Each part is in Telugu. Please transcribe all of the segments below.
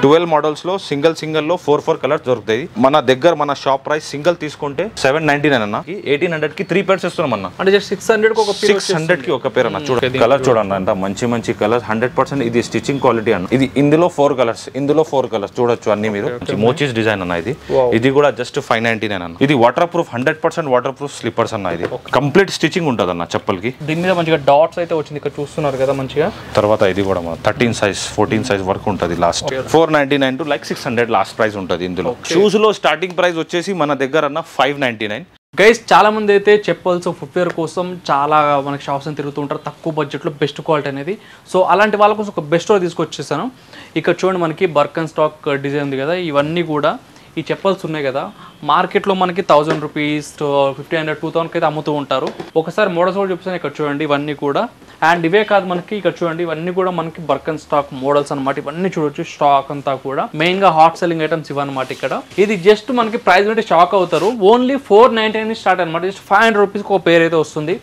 12 మోడల్స్ లో సింగిల్ లో 4 కలర్స్ దొరుకుతాయి. మన దగ్గర మన షాప్ ప్రైస్ సింగిల్ తీసుకుంటే 799 అన్న. 1800 కి 3 pairs ఇస్తున్నాం అన్న. అంటే జస్ట్ 600 కి ఒక పేర్ 600 కి ఒక పేర్ అన్న. చూడండి కలర్ చూడండి అంత మంచి కలర్స్ 100% ఇది స్టిచింగ్ క్వాలిటీ అన్న. ఇది ఇందులో 4 కలర్స్ చూడొచ్చు అన్ని మీరు. మోచీస్ డిజైన్ అన్న. ఇది కూడా జస్ట్ 599 అన్న. ఇది water proof 100% water proof slippers అన్న. ఇది కంప్లీట్ స్టిచింగ్ ఉంటది అన్న చెప్పల్కి. దీని మీద మంచిగా డాట్స్ అయితే వచ్చింది ఇక్కడ చూస్తున్నారు కదా మంచిగా. తర్వాత ఇది కూడా 13 సైజ్ 14 సైజ్ వరకు ఉంటది. Last 499 to like 600 last price ఉంటది. ఇందులో షూస్ లో స్టార్టింగ్ ప్రైస్ వచ్చేసి మన దగ్గర అన్న 599. గైస్ చాలా మంది అయితే చెప్పల్స్ ఫుట్వేర్ కోసం చాలా మనకి షాప్స్ అని తిరుగుతూ ఉంటారు, తక్కువ బడ్జెట్లో బెస్ట్ క్వాలిటీ అనేది. సో అలాంటి వాళ్ళ కోసం ఒక బెస్ట్ తీసుకొచ్చేసాను. ఇక్కడ చూడండి మనకి బర్కన్ స్టాక్ డిజైన్ ఉంది కదా, ఇవన్నీ కూడా ఈ చెప్పల్స్ ఉన్నాయి కదా మార్కెట్లో మనకి 1000 రూపీస్ 1500 2000 అయితే అమ్ముతూ ఉంటారు. ఒకసారి మోడల్స్ కూడా చూపిస్తాను. ఇక్కడ చూడండి ఇవన్నీ కూడా. అండ్ ఇవే కాదు మనకి ఇక్కడ చూడండి ఇవన్నీ కూడా మనకి బర్కన్ స్టాక్ మోడల్స్ అనమాట. ఇవన్నీ చూడొచ్చు స్టాక్ అంతా కూడా మెయిన్ గా హాట్ సెల్లింగ్ ఐటమ్స్ ఇవన్నమాట. ఇక్కడ ఇది జస్ట్ మనకి ప్రైస్ అంటే షాక్ అవుతారు. ఓన్లీ 499 స్టార్ట్ అనమాట. జస్ట్ 500 రూపీస్కి ఒక పేర్ అయితే వస్తుంది.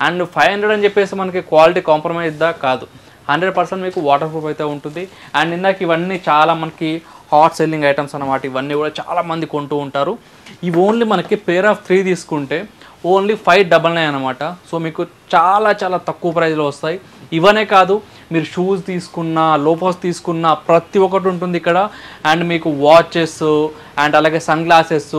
అండ్ 500 అని చెప్పేసి మనకి క్వాలిటీ కాంప్రమైజ్ కాదు, 100% మీకు వాటర్ ప్రూఫ్ అయితే ఉంటుంది. అండ్ ఇందాక ఇవన్నీ చాలా మనకి హాట్ సెల్లింగ్ ఐటమ్స్ అన్నమాట. ఇవన్నీ కూడా చాలా మంది కొంటూ ఉంటారు. ఇవి ఓన్లీ మనకి పేర్ ఆఫ్ 3 తీసుకుంటే ఓన్లీ 599 అనమాట. సో మీకు చాలా తక్కువ ప్రైస్లో వస్తాయి. ఇవనే కాదు మీరు షూస్ తీసుకున్నా లోఫర్స్ తీసుకున్నా ప్రతి ఒక్కటి ఉంటుంది ఇక్కడ. అండ్ మీకు వాచెస్ అండ్ అలాగే sunglasses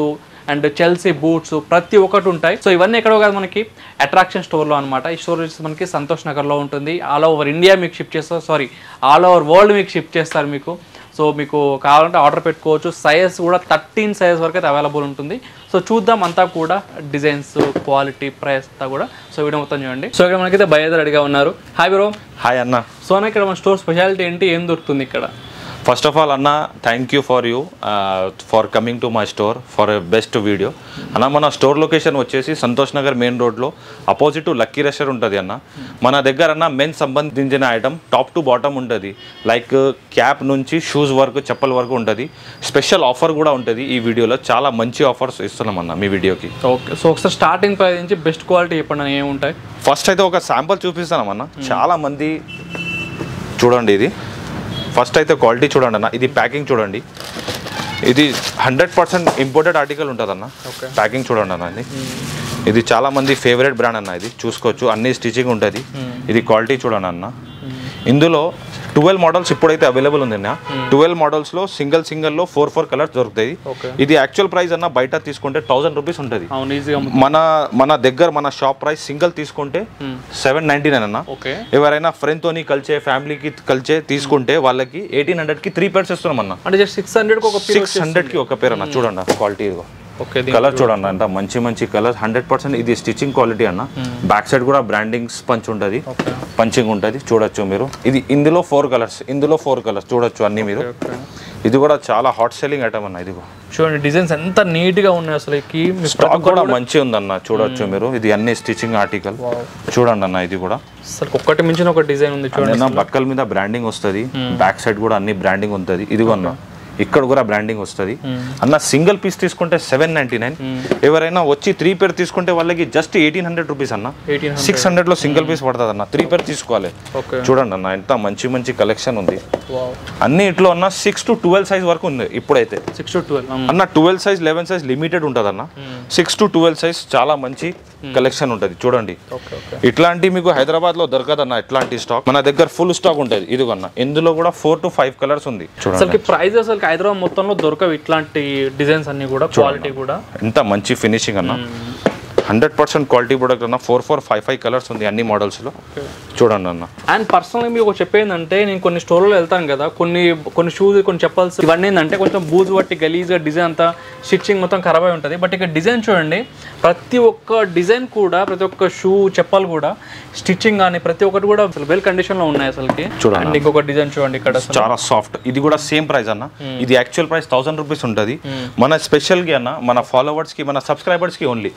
and Chelsea boots ప్రతి ఒక్కటి ఉంటాయి. సో ఇవన్నీ ఎక్కడో కాదు మనకి అట్రాక్షన్ స్టోర్లో అనమాట. ఈ స్టోర్ వచ్చేసి మనకి సంతోష్ నగర్లో ఉంటుంది. ఆల్ ఓవర్ ఇండియా మీకు షిఫ్ట్ చేస్తారు, ఆల్ ఓవర్ వరల్డ్ మీకు షిఫ్ట్ చేస్తారు మీకు. సో మీకు కావాలంటే ఆర్డర్ పెట్టుకోవచ్చు. సైజ్ కూడా 13 సైజ్ వరకు అయితే అవైలబుల్ ఉంటుంది. సో చూద్దాం అంతా కూడా డిజైన్స్ క్వాలిటీ ప్రైస్ అంతా కూడా. సో వీడియో మొత్తం చూడండి. సో ఇక్కడ మనకైతే బయట రెడీగా ఉన్నారు. Hi bro. హాయ్ అన్న. సో అన్న ఇక్కడ మన స్టోర్ స్పెషాలిటీ ఏంటి, ఏం దొరుకుతుంది ఇక్కడ? ఫస్ట్ ఆఫ్ ఆల్ అన్న thank you for coming to my store for a best video అన్న. మన స్టోర్ లొకేషన్ వచ్చేసి సంతోష్ నగర్ మెయిన్ రోడ్లో అపోజిట్ లక్కీ రెస్టారెంట్ ఉంటుంది అన్న. మన దగ్గర అన్న మెన్ సంబంధించిన ఐటమ్ టాప్ టు బాటమ్ ఉంటుంది. లైక్ క్యాప్ నుంచి షూస్ వరకు చెప్పల్ వరకు ఉంటుంది. స్పెషల్ ఆఫర్ కూడా ఉంటుంది ఈ వీడియోలో. చాలా మంచి ఆఫర్స్ ఇస్తున్నాం అన్న మీ వీడియోకి. ఓకే. సో ఒకసారి స్టార్టింగ్ ప్రైస్ నుంచి బెస్ట్ క్వాలిటీ చెప్పండి ఏముంటాయి. ఫస్ట్ అయితే ఒక శాంపుల్ చూపిస్తాం అన్న. చాలా మంది చూడండి. ఇది ఫస్ట్ అయితే క్వాలిటీ చూడండి అన్న. ఇది ప్యాకింగ్ చూడండి. ఇది 100% ఇంపోర్టెడ్ ఆర్టికల్ ఉంటుంది అన్న. ప్యాకింగ్ చూడండి అన్న. ఇది చాలా మంది ఫేవరెట్ బ్రాండ్ అన్న. ఇది చూసుకోవచ్చు అన్ని స్టిచింగ్ ఉంటుంది. ఇది క్వాలిటీ చూడండి అన్న. ఇందులో 12 మోడల్స్ ఇప్పుడైతే అవైలబుల్ ఉంది అన్న. 12 మోడల్స్ లో సింగిల్ లో 4 కలర్స్ దొరుకుతాయి. ఇది యాక్చువల్ ప్రైస్ అన్న బయట తీసుకుంటే 1000 రూపీస్ ఉంటుంది. మన దగ్గర మన షాప్ ప్రైస్ సింగిల్ తీసుకుంటే 799 అన్న. ఎవరైనా ఫ్రెండ్ తోని కలిసే ఫ్యామిలీకి కలిసే తీసుకుంటే వాళ్ళకి 1800 కి 3 pairs ఇస్తున్నాం అన్న. అంటే జస్ట్ 600 కి ఒక పేర్ అన్న. చూడండి క్వాలిటీ కలర్ చూడండి అంత మంచి కలర్ 100% ఇది స్టిచింగ్ క్వాలిటీ అన్న. బ్యాక్ సైడ్ కూడా బ్రాండింగ్ పంచ్ ఉంటుంది, పంచింగ్ ఉంటుంది. చూడొచ్చు మీరు. ఇది ఇందులో 4 కలర్స్ చూడొచ్చు అన్ని మీరు. ఇది కూడా చాలా హాట్ సెల్లింగ్ ఐటమ్ అన్న. ఇది చూడండి డిజైన్స్ ఎంత నీట్ గా ఉన్నాయి అసలు. స్టాక్ కూడా మంచి ఉందన్న. చూడొచ్చు మీరు. ఇది అన్ని స్టిచింగ్ ఆర్టికల్ చూడండి అన్న. ఇది కూడా అసలు ఒక్కటి మించిన ఒక డిజైన్ ఉంది చూడండి. బక్కల మీద బ్రాండింగ్ వస్తుంది. బ్యాక్ సైడ్ కూడా అన్ని బ్రాండింగ్ ఉంటుంది. ఇదిగో అన్న ఇక్కడ కూడా బ్రాండింగ్ వస్తుంది అన్న. సింగిల్ పీస్ తీసుకుంటే 799. ఎవరైనా వచ్చి 3 pair తీసుకుంటే వాళ్ళకి జస్ట్ 1800 రూపీస్ అన్న. 600 లో సింగిల్ పీస్ పడుతుంది అన్న. 3 pair తీసుకోవాలి. చూడండి అన్న ఎంత మంచి కలెక్షన్ ఉంది. అన్ని ఇట్లో అన్న 6 to 12 సైజ్ వరకు ఉంది ఇప్పుడైతే. 6 to 12 అన్న. 12 సైజ్ 11 సైజ్ లిమిటెడ్ ఉంటుంది అన్న. 6 to 12 సైజ్ చాలా మంచి కలెక్షన్ ఉంటుంది. చూడండి ఇట్లాంటి మీకు హైదరాబాద్ లో దొరకదన్న. ఇట్లాంటి స్టాక్ మన దగ్గర ఫుల్ స్టాక్ ఉంటుంది. ఇదిగన్న ఇందులో కూడా 4 to 5 కలర్స్ ఉంది. చూడండి ప్రైస్ అసలు హైదరాబాద్ మొత్తంలో దొరకవు ఇట్లాంటి డిజైన్స్ అన్ని కూడా. క్వాలిటీ కూడా ఎంత మంచి ఫినిషింగ్ అన్న. 100% క్వాలిటీ ప్రొడక్ట్ అన్న. 4, 5 కలర్స్ ఉంది అన్ని మోడల్స్ లో. చూడండి అన్న. అండ్ పర్సనల్గా మీకు చెప్పేందంటే నేను కొన్ని స్టోర్లో వెళ్తాను కదా, కొన్ని షూస్ కొన్ని చెప్పల్స్ ఇవన్నీ ఏంటంటే కొంచెం బూజు బట్టి గలీజ్గా డిజైన్ అంతా స్టిచ్చింగ్ మొత్తం ఖరాబ్ అయి ఉంటుంది. బట్ ఇక్కడ డిజైన్ చూడండి. ప్రతి ఒక్క డిజైన్ కూడా ప్రతి ఒక్క షూ చెప్పాలు కూడా స్టిచ్చింగ్ కానీ ప్రతి ఒక్కటి కూడా అసలు వెల్ కండిషన్ లో ఉన్నాయి అసలుకి. చూడండి ఇంకొక డిజైన్ చూడండి ఇక్కడ చాలా సాఫ్ట్. ఇది కూడా సేమ్ ప్రైస్ అన్న. ఇది యాక్చువల్ ప్రైస్ 1000 రూపీస్ ఉంటుంది. మన స్పెషల్ కి అన్న మన ఫాలోవర్స్ కి మన సబ్స్క్రైబర్స్ కి ఓన్లీ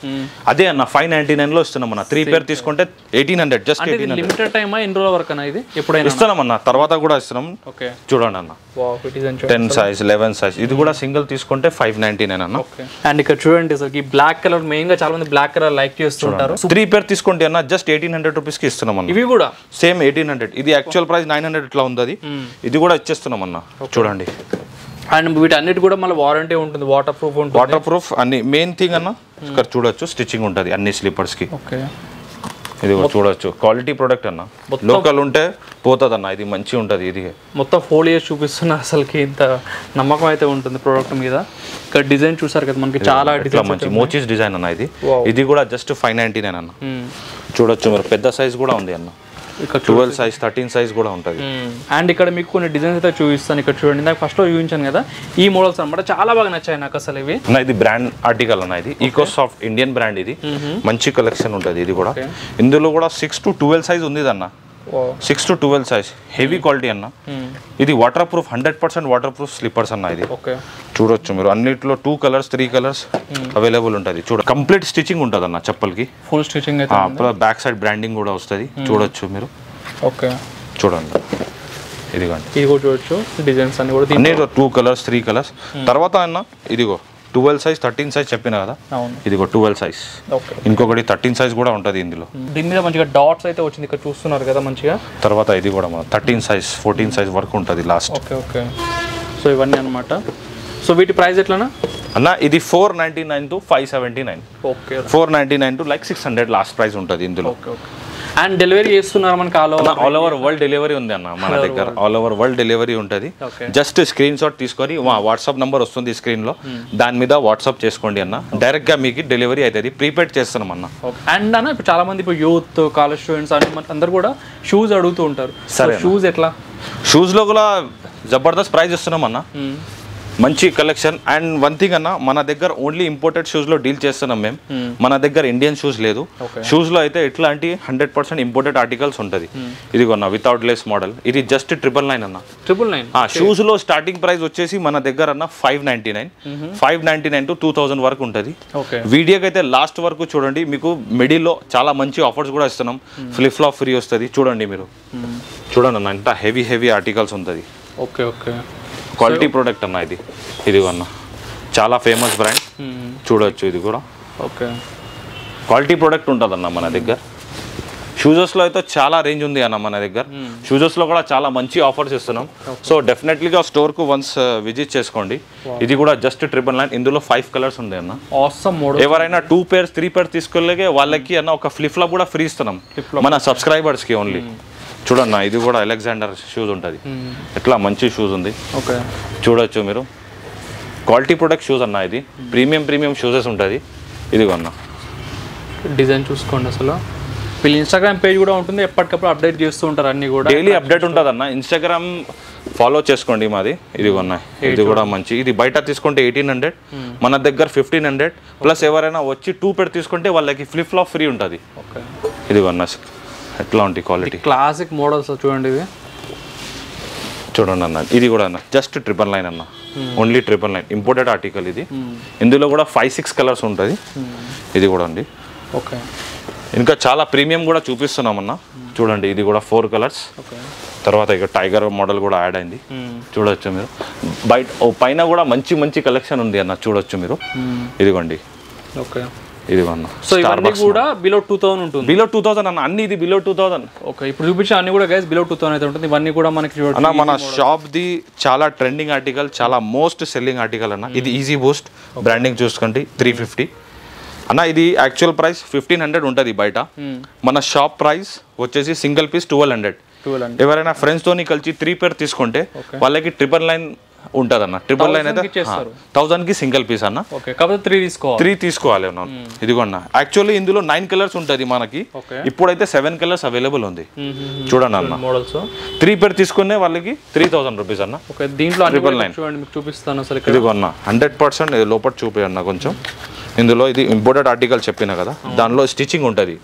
అదే అన్న 599 లో ఇస్తున్నాం అన్న. 3 pair తీసుకుంటే 1800. జస్ట్ లిమిటెడ్ టైమ్ ఎన్ని రోజుల వరకు అన్న ఇది ఎప్పుడైనా ఇస్తున్నాం అన్న. తర్వాత కూడా ఇస్తున్నాం. చూడండి అన్న 10 సైజ్ 11 సైజ్. ఇది కూడా సింగిల్ తీసుకుంటే 599 అన్న. అండ్ ఇక్కడ చూడండి అసలు బ్లాక్ కలర్ మెయిన్ గా చాలా మంది బ్లాక్ కలర్ లైక్ చేస్తుంటారు. 3 pair తీసుకుంటే అన్న జస్ట్ 1800 రూపీస్ కి ఇస్తున్నాం అన్న. ఇవి కూడా సేమ్ 1800. ఇది యాక్చువల్ ప్రైస్ 900 ఇట్లా ఉంది. ఇది కూడా ఇచ్చేస్తున్నాం అన్న. చూడండి అండ్ వీటన్నిటి కూడా మళ్ళీ వారంటీ ఉంటుంది, వాటర్ ప్రూఫ్ ఉంటుంది. వాటర్ ప్రూఫ్ అన్ని మెయిన్ థింగ్ అన్న ఇక్కడ చూడొచ్చు స్టిచ్చింగ్ ఉంటుంది అన్ని స్లీపర్స్కి. ఓకే, ఇది చూడొచ్చు క్వాలిటీ ప్రోడక్ట్ అన్న, లోకల్ ఉంటే పోతుంది అన్న, ఇది మంచిగా ఉంటుంది. ఇది మొత్తం 4 years చూపిస్తున్నా, అసలుకి ఇంత నమ్మకం అయితే ఉంటుంది ప్రోడక్ట్ మీద. ఇక్కడ డిజైన్ చూసారు కదా మనకి, చాలా డిజైన్ మంచి మోచీస్ డిజైన్ అన్న. ఇది కూడా జస్ట్ 599 అన్న. చూడొచ్చు మీరు, పెద్ద సైజ్ కూడా ఉంది అన్న, ఇక్కడ 12 size 13 size కూడా ఉంటుంది. అండ్ ఇక్కడ మీకు కొన్ని డిజైన్స్ అయితే చూపిస్తాను. ఇక్కడ చూడండి, నాకు ఫస్ట్ లో చూపించాను కదా ఈ మోడల్స్ అనమాట, చాలా బాగా నచ్చాయి నాకు అసలు ఇవి. ఇది బ్రాండ్ ఆర్టికల్ అన్న, ఇది ఈకో సాఫ్ట్ ఇండియన్ బ్రాండ్. ఇది మంచి కలెక్షన్ ఉంటుంది. ఇది కూడా ఇందులో కూడా 6 to 12 size ఉంది అన్న, 6 to 12 size హెవీ క్వాలిటీ అన్న. ఇది water proof 100% water proof slippers అన్న. ఇది చూడొచ్చు మీరు, అన్నిట్లో 2 colors 3 colors అవైలబుల్ ఉంటుంది. చూడ కంప్లీట్ స్టిచ్చింగ్ ఉంటుంది అన్న చెప్పల్కి, ఫుల్ స్టిచ్చింగ్ అయితే, బ్యాక్ సైడ్ బ్రాండింగ్ కూడా వస్తుంది. చూడొచ్చు మీరు. ఓకే, చూడండి ఇదిగోండి, ఇది కూడా చూడొచ్చు డిజైన్స్ అన్ని కూడా, అన్ని 2 colors 3 colors. తర్వాత అన్న ఇదిగో 12 size 13 size చెప్పిన కదా, ఇదిగో 12 size. ఇంకొకటి 13 size కూడా ఉంటుంది ఇందులో. దీని మీద మంచిగా డాట్స్ అయితే వచ్చింది, ఇక్కడ చూస్తున్నారు కదా మంచిగా. తర్వాత ఇది కూడా 13 size 14 size వరకు ఉంటుంది లాస్ట్. ఓకే ఓకే, సో ఇవన్నీ అనమాట. సో వీటి ప్రైస్ ఎట్లనా అన్న? ఇది 499 to 579. Okay, 499 to like 600 last price ఉంటుంది ఇందులో. Okay okay. అండ్ డెలివరీ చేస్తున్నారు మనకి ఆల్ ఓవర్ వరల్డ్ డెలివరీ ఉంది అన్న మన దగ్గర, ఆల్ ఓవర్ వరల్డ్ డెలివరీ ఉంటుంది. జస్ట్ స్క్రీన్ షాట్ తీసుకొని వాట్సాప్ నంబర్ వస్తుంది స్క్రీన్ లో, దాని మీద వాట్సాప్ చేసుకోండి అన్న, డైరెక్ట్ గా మీకు డెలివరీ అవుతుంది. ప్రీపెయిడ్ చేస్తున్నాం అన్న. అండ్ అన్న ఇప్పుడు చాలా మంది ఇప్పుడు యూత్ కాలేజ్ స్టూడెంట్స్ అని అందరు కూడా షూస్ అడుగుతూ ఉంటారు. సరే, షూస్ ఎట్లా? షూస్ లో కూడా జబర్దస్త్ ప్రైస్ ఇస్తున్నాం అన్న, మంచి కలెక్షన్. అండ్ వన్ థింగ్ అన్న, మన దగ్గర ఓన్లీ ఇంపోర్టెడ్ షూస్ లో డీల్ చేస్తున్నాం మేము, మన దగ్గర ఇండియన్ షూస్ లేదు. షూస్ లో అయితే ఎట్లాంటి 100% ఇంపోర్టెడ్ ఆర్టికల్స్ ఉంటుంది. ఇది కొన్న వితౌట్ లెస్ మోడల్, ఇది జస్ట్ 999 అన్న. 999 షూస్ లో స్టార్టింగ్ ప్రైస్ వచ్చేసి మన దగ్గర అన్న 599 to 2000 వరకు ఉంటుంది. వీడియోకి అయితే లాస్ట్ వరకు చూడండి, మీకు మిడిల్ లో చాలా మంచి ఆఫర్స్ కూడా ఇస్తున్నాం. ఫ్లిప్ ఫ్లాప్ ఫ్రీ వస్తుంది. చూడండి మీరు, చూడండి అన్న, ఎంత హెవీ ఆర్టికల్స్ ఉంటుంది. ఓకే ఓకే, క్వాలిటీ ప్రోడక్ట్ అన్న. ఇది అన్న చాలా ఫేమస్ బ్రాండ్. చూడొచ్చు ఇది కూడా. ఓకే, క్వాలిటీ ప్రోడక్ట్ ఉంటుంది అన్న మన దగ్గర. షూజెస్లో అయితే చాలా రేంజ్ ఉంది అన్న మన దగ్గర. షూజెస్లో కూడా చాలా మంచి ఆఫర్స్ ఇస్తున్నాం. సో డెఫినెట్లీగా స్టోర్కు వన్స్ విజిట్ చేసుకోండి. ఇది కూడా జస్ట్ 999. ఇందులో 5 colors ఉంది అన్న. ఎవరైనా 2 pairs 3 pairs తీసుకోలేకే వాళ్ళకి అన్న ఒక ఫ్లిప్ ఫ్లాప్ కూడా ఫ్రీ ఇస్తున్నాం మన సబ్స్క్రైబర్స్కి ఓన్లీ. చూడన్న, ఇది కూడా అలెగ్జాండర్ షూస్ ఉంటుంది. ఎట్లా మంచి షూస్ ఉంది. ఓకే, చూడొచ్చు మీరు, క్వాలిటీ ప్రొడక్ట్ షూస్ అన్న. ఇది ప్రీమియం షూసెస్ ఉంటుంది. ఇది అన్న, డిజైన్ చూసుకోండి. అసలు వీళ్ళు ఇన్స్టాగ్రామ్ పేజ్ కూడా ఉంటుంది, ఎప్పటికప్పుడు అప్డేట్ చేస్తూ ఉంటారు, అన్ని కూడా డైలీ అప్డేట్ ఉంటుంది అన్న. ఇన్స్టాగ్రామ్ ఫాలో చేసుకోండి మాది. ఇది అన్న, ఇది కూడా మంచి. ఇది బయట తీసుకుంటే 1800, మన దగ్గర 1500 ప్లస్. ఎవరైనా వచ్చి 2 pair తీసుకుంటే వాళ్ళకి ఫ్లిప్ ఫ్లాప్ ఫ్రీ ఉంటుంది. ఇది అన్న, ఎట్లా ఉంటుంది క్వాలిటీ, క్లాసిక్ మోడల్స్ చూడండి. ఇది చూడండి అన్న, ఇది కూడా అన్న జస్ట్ 999 అన్న, ఓన్లీ 999. ఇంపోర్టెడ్ ఆర్టికల్ ఇది. ఇందులో కూడా 5-6 colors ఉంటుంది. ఇది కూడా అండి. ఓకే, ఇంకా చాలా ప్రీమియం కూడా చూపిస్తున్నాం అన్న. చూడండి, ఇది కూడా 4 colors. తర్వాత ఇక టైగర్ మోడల్ కూడా యాడ్ అయింది. చూడొచ్చు మీరు, పైన కూడా మంచి కలెక్షన్ ఉంది అన్న. చూడొచ్చు మీరు, ఇదిగోండి. ఓకే, ఇది అన్న. సో ఇవన్నీ కూడా బిలో 2000 ఉంటుంది. బిలో 2000 అన్న, అన్ని ఇది బిలో 2000. ఓకే, ఇప్పుడు చూపించిన అన్ని కూడా గైస్ బిలో 2000 అయితే ఉంటుంది. ఇవన్నీ కూడా మనకి అన్న మన షాప్ ది చాలా ట్రెండింగ్ ఆర్టికల్, చాలా మోస్ట్ సెల్లింగ్ ఆర్టికల్ అన్న. ఇది ఈజీ బూస్ట్ బ్రాండింగ్ చూసుకోండి, 350 అన్న. ఇది యాక్చువల్ ప్రైస్ 1500 ఉంటుంది బయట. మన షాప్ ప్రైస్ వచ్చేసి సింగిల్ పీస్ 1200. ఎవరైనా ఫ్రెండ్స్ తోని కలిసి 3 pair తీసుకుంటే వాళ్ళకి 999 ఉంటుంది అన్న. 999 అయితే 1000 కి సింగిల్ పీస్ అన్న. 3 తీసుకోవాలి అన్న. ఇదిగోన్న, యాక్చువల్లీ ఇందులో 9 colors ఉంటుంది మనకి. ఇప్పుడైతే 7 colors అవైలబుల్ ఉంది. చూడండి అన్న, 3 pair తీసుకునే వాళ్ళకి 3000 రూపీస్ అన్న. దీంట్లో 999 చూపిస్తాను. ఇదిగోన్న 100% లోపల చూపి అన్న కొంచెం. ఇందులో ఇది ఇంపోర్టెడ్ ఆర్టికల్ చెప్పిన కదా, దానిలో స్టిచ్చింగ్ ఉంటుంది.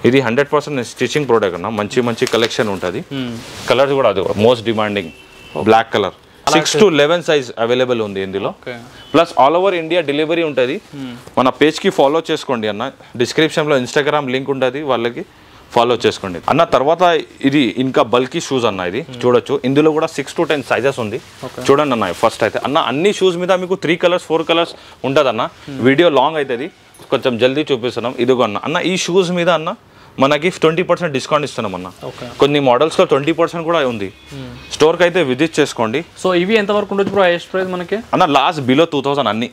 ఇది 100% స్టిచ్చింగ్ ప్రోడక్ట్ అన్న. మంచి కలెక్షన్ ఉంటుంది. కలర్స్ కూడా అది most demanding black colour. 6 to 11 size available ఉంది ఇందులో. Plus all over India delivery ఉంటుంది. మన పేజ్కి ఫాలో చేసుకోండి అన్న. డిస్క్రిప్షన్లో ఇన్స్టాగ్రామ్ లింక్ ఉంటుంది, వాళ్ళకి ఫాలో చేసుకోండి అన్న. తర్వాత ఇది ఇంకా బల్కీ షూస్ అన్న. ఇది చూడొచ్చు, ఇందులో కూడా 6 to 10 sizes ఉంది. చూడండి అన్న. ఫస్ట్ అయితే అన్న, అన్ని షూస్ మీద మీకు 3 colors 4 colors ఉంటుంది అన్న. వీడియో లాంగ్ అవుతుంది, కొంచెం జల్దీ చూపిస్తున్నాం. ఇదిగో అన్న, ఈ షూస్ మీద అన్న మనకి 20% డిస్కౌంట్ ఇస్తున్నాం అన్న. ఓకే. కొన్ని మోడల్స్లో 20% కూడా ఉంది. స్టోర్కి అయితే విజిట్ చేసుకోండి. సో ఇవి ఎంతవరకు ఉండొచ్చు బ్రో హైయెస్ట్ ప్రైస్ మనకి? అన్న లాస్ట్ బిలో 2000 అన్ని.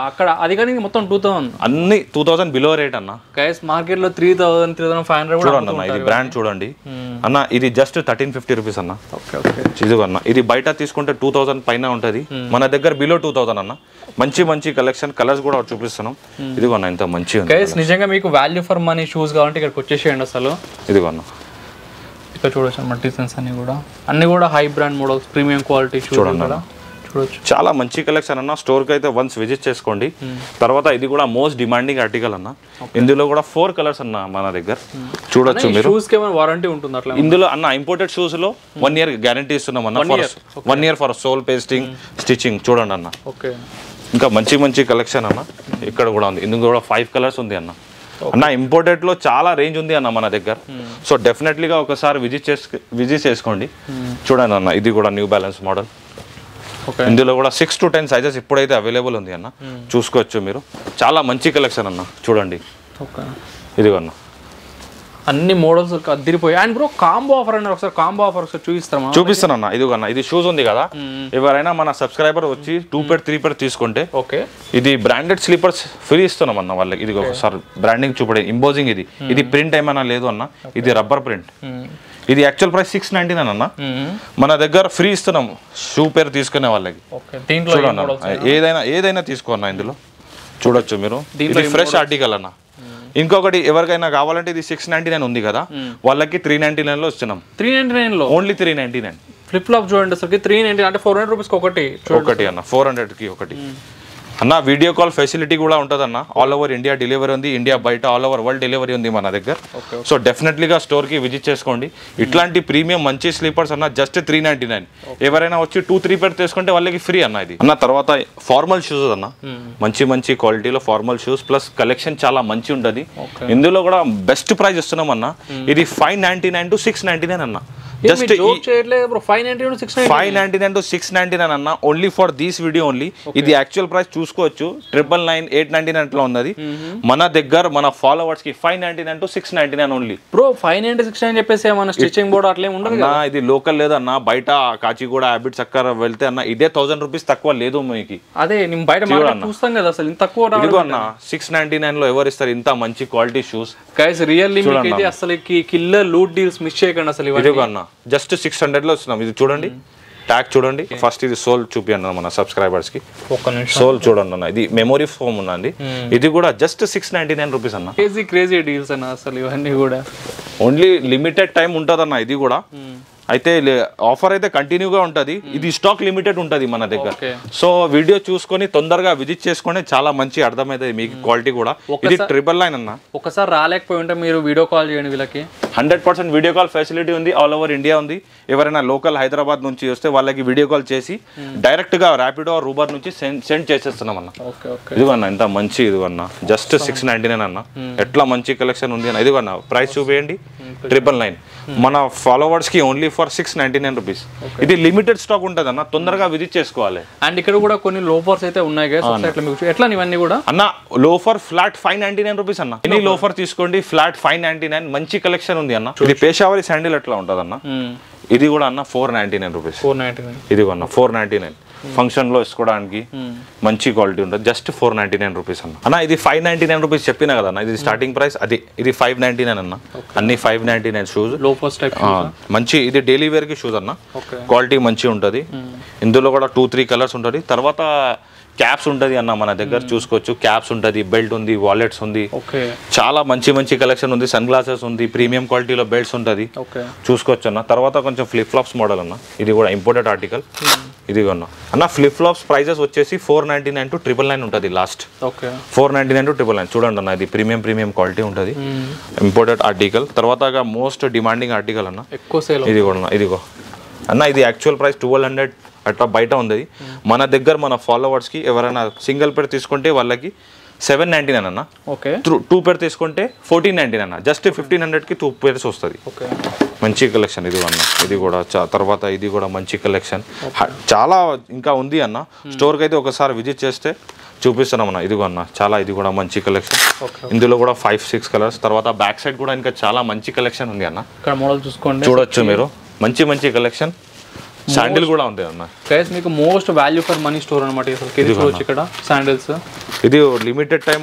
అక్కడ అది కానీ మొత్తం 2000 అన్ని 2000 బిలో రేట్ అన్న. గైస్ మార్కెట్లో 3000 3500 కూడా చూడండి అన్న, ఇది బ్రాండ్ చూడండి అన్న, ఇది జస్ట్ 1350 రూపీస్ అన్న. Okay okay. ఇదిగో అన్న, ఇది బయట తీసుకుంటే 2000 పైన ఉంటుంది, మన దగ్గర బిలో 2000 అన్న. మంచి మంచి కలెక్షన్, కలర్స్ కూడా చూపిస్తున్నాం. ఇదిగో అన్న, ఇంత మంచి ఉంది గైస్. నిజంగా మీకు వాల్యూ ఫర్ మనీ షూస్ కావాలంటే ఇక్కడికి వచ్చేసేయండి అసలు. ఇదిగో అన్న, ఇక్కడ చూడొచ్చు అన్నమాట డిజైన్స్ అన్ని కూడా high brand models, premium quality shoes కూడా చూడొచ్చు. చాలా మంచి కలెక్షన్ అన్న. స్టోర్కి అయితే వన్స్ విజిట్ చేసుకోండి. తర్వాత ఇది కూడా మోస్ట్ డిమాండింగ్ ఆర్టికల్ అన్న. ఇందులో కూడా 4 కలర్స్ అన్న మన దగ్గర చూడొచ్చు మీరు. షూస్ కి ఏమైనా వారంటీ ఉంటుంది అట్లా? ఇందులో అన్న ఇంపోర్టెడ్ షూస్ లో 1 year గ్యారంటీ ఇస్తున్నాం అన్న. 1 year for sole pasting, stitching. చూడండి అన్న, ఓకే. ఇంకా మంచి మంచి కలెక్షన్ అన్న. ఇక్కడ కూడా ఉంది, ఇందులో కూడా 5 కలర్స్ ఉంది అన్న. అన్న ఇంపోర్టెడ్ లో చాలా రేంజ్ ఉంది అన్న మన దగ్గర. సో డెఫినెట్లీగా ఒకసారి విజిట్ చేసుకోండి. చూడండి అన్న, ఇది కూడా న్యూ బ్యాలెన్స్ మోడల్. ఇందులో కూడా 6 to 10 సైజెస్ ఇప్పుడైతే అవైలబుల్ ఉంది అన్న. చూసుకోవచ్చు మీరు. చాలా మంచి కలెక్షన్ అన్న. చూడండి, ఇదిగో అన్న, అన్ని మోడల్స్ అద్దరిపోయి. అండ్ బ్రో కాంబో ఆఫర్ అన్నారు, ఒకసారి కాంబో ఆఫర్ ఒకసారి చూపిస్తాను అన్న. ఇదిగో అన్న, ఇది షూస్ ఉంది కదా, ఎవరైనా మన సబ్స్క్రైబర్ వచ్చి 2 pair 3 pair తీసుకుంటే ఓకే, ఇది బ్రాండెడ్ స్లీపర్స్ ఫ్రీ ఇస్తున్నాం అన్న వాళ్ళకి. ఇది ఒకసారి బ్రాండింగ్ చూపడే, ఇంపోజింగ్. ఇది ప్రింట్ ఏమైనా లేదు అన్న, ఇది రబ్బర్ ప్రింట్. ఇది యాక్చువల్ ప్రైస్ 699 అన్న. మన దగ్గర ఫ్రీ ఇస్తున్నాం షూ పేర్ తీసుకునే వాళ్ళకి. ఏదైనా తీసుకోన్నా ఇందులో చూడొచ్చు మీరు. ఇది ఫ్రెష్ ఆర్టికల్ అన్న. ఇంకొకటి ఎవరికైనా కావాలంటే ఇది 699 ఉంది కదా, వాళ్ళకి 399 లో ఇస్తున్నాం. 399 లో ఓన్లీ 399. ఫ్లిప్ ఫ్లాప్ చూడండి అసలు 390 అంటే 400 రూపీస్ ఒకటి అన్న. 400 కి ఒకటి అన్న. వీడియో కాల్ ఫెసిలిటీ కూడా ఉంటుంది అన్న. ఆల్ ఓవర్ ఇండియా డెలివరీ ఉంది, ఇండియా బయట ఆల్ ఓవర్ వరల్డ్ డెలివరీ ఉంది మన దగ్గర. సో డెఫినెట్లీగా స్టోర్కి విజిట్ చేసుకోండి. ఇట్లాంటి ప్రీమియం మంచి స్లీపర్స్ అన్న జస్ట్ 399. ఎవరైనా వచ్చి 2-3 pair తీసుకుంటే వాళ్ళకి ఫ్రీ అన్న ఇది అన్న. తర్వాత ఫార్మల్ షూస్ అన్న, మంచి మంచి క్వాలిటీలో ఫార్మల్ షూస్ ప్లస్ కలెక్షన్ చాలా మంచి ఉంటుంది. ఇందులో కూడా బెస్ట్ ప్రైస్ ఇస్తున్నాం అన్న. ఇది 599 to 699 అన్న. జస్ట్ 599 to 699 అన్న. Only for these video only. ఇది యాక్చువల్ ప్రైస్ చూసుకోవచ్చు 999, 899 లో ఉన్నది. మన దగ్గర మన ఫాలోవర్స్ కి 599 to 699 ఓన్లీ. బ్రో 590 690 చెప్పేసి మన స్టిచింగ్ బోర్డ్ అట్లే ఉండదు కదా. ఇది లోకల్ లేదన్న, బయట కాచిగూడ హ్యాబిట్ చక్కర వెళ్తే అన్న ఇదే 1000 రూపీస్ తక్కువ లేదు మీకు. అదే నేను బయట చూస్తాం కదా అసలు ఇంత తక్కువ అన్న. 699 లో ఎవరు ఇస్తారు ఇంత మంచి క్వాలిటీ షూస్? గైస్ రియల్లీ మీకు ఇది అసలు కిల్లర్ లూట్ డీల్స్ మిస్ చేయకండి అసలు. ఇదిగో అన్న, జస్ట్ 600 లో వస్తున్నాం. ఇది చూడండి, ట్యాగ్ చూడండి. ఫస్ట్ ఇది సోల్ చూపియండి మన సబ్స్క్రైబర్స్ కి. సోల్ చూడండి అన్న, ఇది మెమొరీ ఫోమ్ ఉన్నది. ఇది కూడా జస్ట్ 699 రూపీస్ అన్న. క్రేజీ డీల్స్ అన్న అసలు ఇవన్నీ కూడా. ఓన్లీ లిమిటెడ్ టైం ఉంటుంది అన్న ఇది కూడా. అయితే ఆఫర్ అయితే కంటిన్యూగా ఉంటుంది. ఇది స్టాక్ లిమిటెడ్ ఉంటుంది మన దగ్గర. సో వీడియో చూసుకొని తొందరగా విజిట్ చేసుకొని చాలా మంచి అర్థమవుతుంది మీకు. క్వాలిటీ కూడా ఇది 999 అన్న. ఒకసారి రాలేకపోయి ఉంటే మీరు వీడియో కాల్ చేయండి వీళ్ళకి. 100% వీడియో కాల్ ఫెసిలిటీ ఉంది, ఆల్ ఓవర్ ఇండియా ఉంది. ఎవరైనా లోకల్ హైదరాబాద్ నుంచి వస్తే వాళ్ళకి వీడియో కాల్ చేసి డైరెక్ట్ గా ర్యాపిడో రూబర్ నుంచి సెండ్ చేసేస్తున్నాం అన్న. ఇదిగోన్నా ఇంత మంచి, ఇదిగోన్నా జస్ట్ 699 అన్న. ఎట్లా మంచి కలెక్షన్ ఉంది అన్న. ఇదిగోన్నా ప్రైస్ చూపేయండి 999. మన ఫాలోవర్స్ కి ఓన్లీ ఫర్ 699 రూపీస్. ఇది లిమిటెడ్ స్టాక్ ఉంటుంది అన్న, తొందరగా విజిట్ చేసుకోవాలి. అండ్ ఇక్కడ కూడా కొన్ని లోఫర్స్ అయితే ఉన్నాయి ఎట్లా ఇవన్నీ కూడా అన్న. లోఫర్ ఫ్లాట్ 599 రూపీస్ అన్న. ఎనీ లోఫర్ తీసుకోండి ఫ్లాట్ 599. మంచి కలెక్షన్ ఉంది అన్న. ఇది పేషావరి శాండిల్ ఎట్లా ఉంటుంది అన్న. ఇది కూడా అన్న 499 రూపీస్. ఇది అన్న 499. ఫంక్షన్ లో వేసుకోవడానికి మంచి క్వాలిటీ ఉంటుంది. జస్ట్ 499 రూపీస్ అన్న. అన్న ఇది 599 రూపీస్ చెప్పినా కదా అన్న. ఇది స్టార్టింగ్ ప్రైస్. అది ఇది 599 అన్న. అన్ని 599 షూస్. మంచి ఇది డైలీ వేర్ కి షూస్ అన్న. క్వాలిటీ మంచి ఉంటుంది. ఇందులో కూడా 2-3 కలర్స్ ఉంటుంది. తర్వాత క్యాప్స్ ఉంటుంది అన్న మన దగ్గర. చూసుకోవచ్చు క్యాప్స్ ఉంటుంది, బెల్ట్ ఉంది, వాలెట్స్ ఉంది. చాలా మంచి మంచి కలెక్షన్ ఉంది. సన్ గ్లాసెస్ ఉంది, ప్రీమియం క్వాలిటీలో బెల్ట్స్ ఉంటుంది. చూసుకోవచ్చు అన్న. తర్వాత కొంచెం ఫ్లిప్ ఫ్లాప్స్ మోడల్ అన్న. ఇది కూడా ఇంపోర్టెడ్ ఆర్టికల్. ఇది అన్న ఫ్లిప్ ఫ్లాప్స్ ప్రైజెస్ వచ్చేసి 499 to 999 ఉంటుంది లాస్ట్. 499 to 999 చూడండి అన్న. ఇది ప్రీమియం క్వాలిటీ ఉంటుంది, ఇంపోర్టెడ్ ఆర్టికల్. తర్వాత మోస్ట్ డిమాండింగ్ ఆర్టికల్ అన్న. ఇది కూడా ఇదిగో అన్న. ఇది యాక్చువల్ ప్రైస్ 1200 అట్లా బయట ఉంది. మన దగ్గర మన ఫాలోవర్స్ కి ఎవరైనా సింగిల్ పేర్ తీసుకుంటే వాళ్ళకి 799 అన్న. 2 పేర్ తీసుకుంటే 1499 అన్న. జస్ట్ 1500 కి 2 pairs వస్తుంది. మంచి కలెక్షన్ ఇది అన్న. ఇది కూడా తర్వాత ఇది కూడా మంచి కలెక్షన్ చాలా ఇంకా ఉంది అన్న. స్టోర్కి అయితే ఒకసారి విజిట్ చేస్తే చూపిస్తున్నాం అన్న. ఇదిగో అన్న, చాలా ఇది కూడా మంచి కలెక్షన్. ఇందులో కూడా 5-6 కలర్స్. తర్వాత బ్యాక్ సైడ్ కూడా ఇంకా చాలా మంచి కలెక్షన్ ఉంది అన్న. ఇక్కడ మోడల్ చూసుకోండి, చూడొచ్చు మీరు. మంచి మంచి కలెక్షన్. శాండిల్ కూడా ఉంది అన్న. గైస్ మీకు most value for money store అనమాట. ఇది చూడొచ్చు ఇక్కడ శాండిల్స్. ఇది లిమిటెడ్ టైం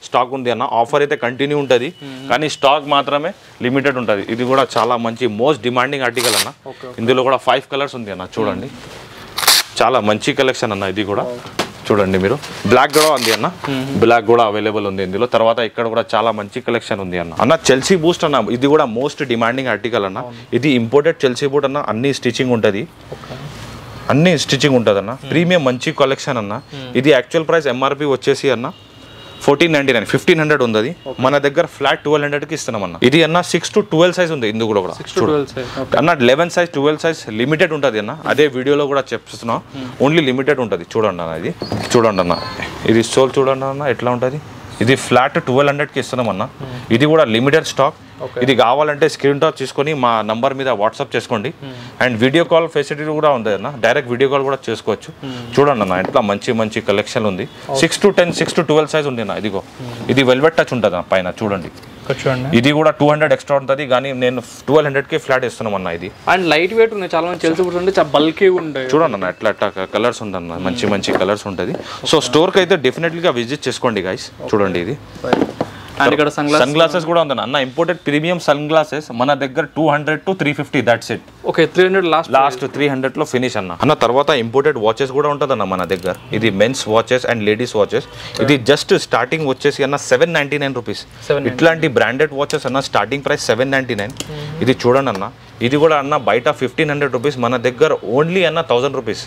స్టాక్ ఉంది అన్న. ఆఫర్ అయితే కంటిన్యూ ఉంటుంది, కానీ స్టాక్ మాత్రమే లిమిటెడ్ ఉంటుంది. ఇది కూడా చాలా మంచి మోస్ట్ డిమాండింగ్ ఆర్టికల్ అన్న. ఇందులో కూడా 5 కలర్స్ ఉంది అన్న. చూడండి, చాలా మంచి కలెక్షన్ అన్న. ఇది కూడా చూడండి మీరు. బ్లాక్ కూడా ఉంది అన్న, బ్లాక్ కూడా అవైలబుల్ ఉంది ఇందులో. తర్వాత ఇక్కడ కూడా చాలా మంచి కలెక్షన్ ఉంది అన్న. చెల్సీ బూస్ట్ అన్న, ఇది కూడా మోస్ట్ డిమాండింగ్ ఆర్టికల్ అన్న. ఇది ఇంపోర్టెడ్ చెల్సీ బూట్ అన్న. అన్ని స్టిచింగ్ ఉంటుంది, అన్ని స్టిచింగ్ ఉంటుంది అన్న. ప్రీమియం మంచి కలెక్షన్ అన్న. ఇది యాక్చువల్ ప్రైస్ ఎంఆర్పి వచ్చేసి అన్న 1499, 1500 ఉంది. అది మన దగ్గర ఫ్లాట్ 1200కి ఇస్తున్నాం అన్న. ఇది అన్న 6 to 12 సైజ్ ఉంది. ఇందులో కూడా అన్న 11 సైజ్ 12 సైజ్ లిమిటెడ్ ఉంటుంది అన్న. అదే వీడియోలో కూడా చెప్తున్నా, ఓన్లీ లిమిటెడ్ ఉంటుంది. చూడండి అన్న, ఇది చూడండి అన్న. ఇది సోల్ చూడండి అన్న ఎట్లా ఉంటుంది. ఇది ఫ్లాట్ 1200కి ఇస్తున్నాం అన్న. ఇది కూడా లిమిటెడ్ స్టాక్. ఇది కావాలంటే స్క్రీన్ టాక్ తీసుకొని మా నంబర్ మీద వాట్సాప్ చేసుకోండి. అండ్ వీడియో కాల్ ఫెసిలిటీ కూడా ఉంది అన్న. డైరెక్ట్ వీడియో కాల్ కూడా చేసుకోవచ్చు. చూడండి అన్న, ఇట్లా మంచి మంచి కలెక్షన్ ఉంది. 6 to 10, 6 to 12 సైజ్ ఉంది అన్న. ఇదిగో, ఇది వెల్వెట్ టచ్ ఉంటుంది అన్న పైన. చూడండి, ఇది కూడా 200 ఎక్స్ట్రా ఉంటుంది, కానీ నేను 1200కి ఫ్లాట్ ఇస్తున్నాం అన్న. ఇది అండ్ లైట్ వెయిట్ ఉంది, చాలా మంది తెలిసి చాలా బల్కీ ఉంటాయి. చూడండి అన్న, ఎట్లా ఎట్లా కలర్స్ ఉందన్న. మంచి మంచి కలర్స్ ఉంటుంది. సో స్టోర్కి అయితే డెఫినెట్లీగా విజిట్ చేసుకోండి గైస్. చూడండి, ఇది అండ్ ఇక్కడ సన్ గ్లాసెస్ కూడా ఉంది అన్న. ఇంపోర్టెడ్ ప్రీమియం సన్ గ్లాసెస్ మన దగ్గర 200 to 350, that's it. Okay, 300 last 300 లో ఫినిష్ అన్న. తర్వాత ఇంపోర్టెడ్ వాచెస్ కూడా ఉంటుంది అన్న మన దగ్గర. ఇది men's watches and ladies watches. ఇది జస్ట్ స్టార్టింగ్ వచ్చేసి అన్న 799 రూపీస్. ఇట్లాంటి బ్రాండెడ్ వాచెస్ అన్న స్టార్టింగ్ ప్రైస్ 799. ఇది చూడండి అన్న, ఇది కూడా అన్న బయట 1500 రూపీస్, మన దగ్గర ఓన్లీ అన్న 1000 rupees.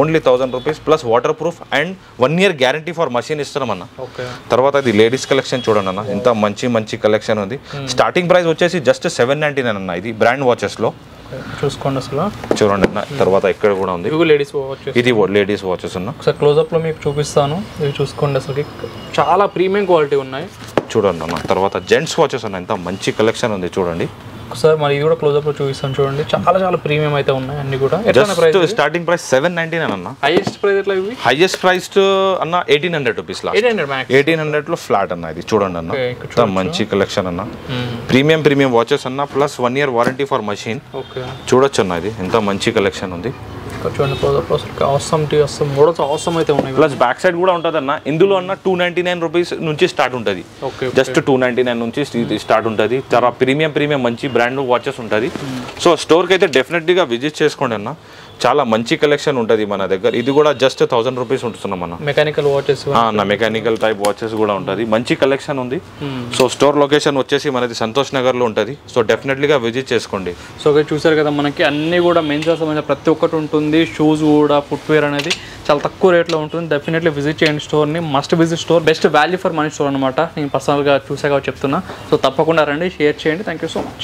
Only 1000 rupees plus water proof and 1 year guarantee for machine ఇస్తున్నాం అన్న. తర్వాత ఇది లేడీస్ కలెక్షన్ చూడండి అన్న, ఎంత మంచి మంచి కలెక్షన్ ఉంది. స్టార్టింగ్ ప్రైస్ వచ్చేసి జస్ట్ 799 అన్న. ఇది బ్రాండ్ వాచెస్ లో చూసుకోండి అసలు. చూడండి అన్న. తర్వాత ఇక్కడ కూడా ఉంది, ఇది లేడీస్ వాచెస్ అన్న. ఒకసారి క్లోజ్అప్ లో మీకు చూపిస్తాను, ఇవి చూసుకోండి. అసలు చాలా ప్రీమియం క్వాలిటీ ఉన్నాయి. చూడండి అన్న. తర్వాత జెంట్స్ వాచెస్ అన్న, ఎంత మంచి కలెక్షన్ ఉంది చూడండి. ఒకసారి మరి ఇది కూడా క్లోజ్అప్ లో చూపిస్తాను చూడండి. చాలా చాలా ప్రీమియం అయితే ఉన్నాయి అన్ని కూడా. స్టార్టింగ్ ప్రైస్ 799 అన్న. హైయెస్ట్ ప్రైస్ ఎట్లా ఇవి? హైయెస్ట్ ప్రైస్ అన్న 1800 రూపీస్. 1800 లో ఫ్లాట్ అన్న. ఇది చూడండి అన్న, ఎంత మంచి కలెక్షన్ అన్న. ప్రీమియం వాచెస్ అన్న, plus 1 year warranty for machine. చూడొచ్చు అన్న, ఇది ఎంత మంచి కలెక్షన్ ఉంది. ప్లస్ బ్యాక్ సైడ్ కూడా ఉంటుంది అన్న. ఇందులో అన్న 299 రూపీస్ నుంచి స్టార్ట్ ఉంటుంది. జస్ట్ 299 నుంచి స్టార్ట్ ఉంటుంది. చాలా ప్రీమియం మంచి బ్రాండ్ వాచెస్ ఉంటుంది. సో స్టోర్కి అయితే డెఫినెట్లీగా విజిట్ చేసుకోండి అన్న. చాలా మంచి కలెక్షన్ ఉంటుంది మన దగ్గర. ఇది కూడా జస్ట్ 1000 రూపీస్ ఉంటున్నాం అన్న. Mechanical watches, mechanical type watches కూడా ఉంటుంది. మంచి కలెక్షన్ ఉంది. సో స్టోర్ లొకేషన్ వచ్చేసి మనది సంతోష్ నగర్ లో ఉంటుంది. సో డెఫినెట్లీగా విజిట్ చేసుకోండి. సో చూసారు కదా, మనకి అన్ని కూడా మెన్స్ సంబంధించిన ప్రతి ఒక్కటి ఉంటుంది. షూస్ కూడా, ఫుట్వేర్ అనేది చాలా తక్కువ రేట్లో ఉంటుంది. డెఫినెట్లీ విజిట్ చేయండి స్టోర్ని. Must visit store. Best value for money store అనమాట. నేను పర్సనల్గా చూసాక చెప్తున్నా. సో తప్పకుండా రండి, షేర్ చేయండి. Thank you so much.